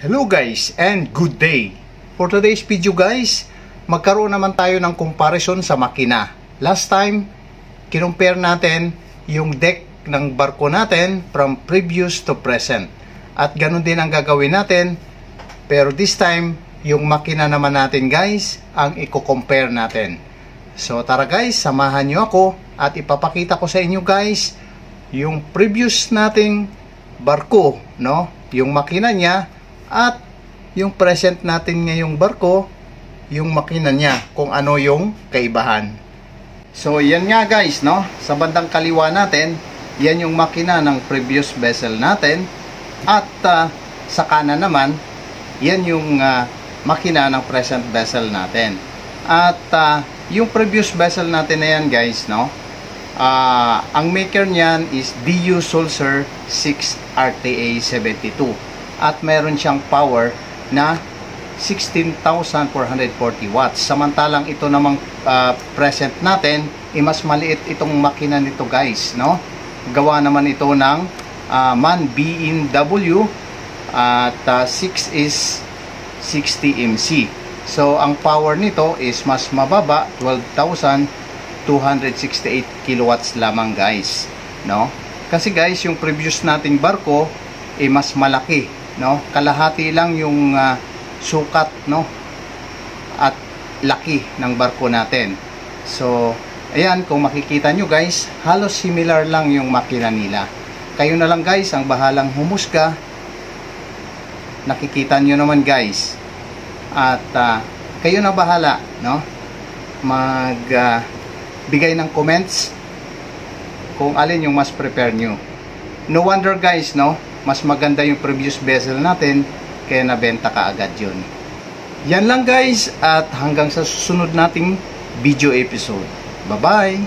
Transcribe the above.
Hello guys and good day. For today's video guys, magkaroon naman tayo ng comparison sa makina. Last time, kinumpare natin yung deck ng barko natin from previous to present. At ganun din ang gagawin natin. Pero this time, yung makina naman natin guys, ang i-compare natin. So tara guys, samahan nyo ako at ipapakita ko sa inyo guys yung previous nating barko, no? Yung makina niya at yung present natin ngayong barko, yung makina niya, kung ano yung kaibahan. So yan nga guys, no? Sa bandang kaliwa natin, yan yung makina ng previous vessel natin. At sa kanan naman, yan yung makina ng present vessel natin. At yung previous vessel natin na yan guys, no? Ang maker niyan is DU Sulzer 6 RTA 72. At meron siyang power na 16,440 watts. Samantalang ito namang present natin, mas maliit itong makina nito guys, no? Gawa naman ito ng MAN BMW at 6 is 60 MC. So ang power nito is mas mababa, 12,268 kilowatts lamang guys, no? Kasi guys, yung previous nating barko mas malaki, no? Kalahati lang yung sukat, no? At laki ng barko natin. So ayan, kung makikita nyo guys, halos similar lang yung makina nila. Kayo na lang guys ang bahalang humusga. Nakikita nyo naman guys. At kayo na bahala, no? Bigay ng comments kung alin yung mas prepare nyo. No wonder guys, no? Mas maganda yung previous vessel natin, kaya nabenta ka agad yun. Yan lang guys, at hanggang sa susunod nating video episode. Bye bye!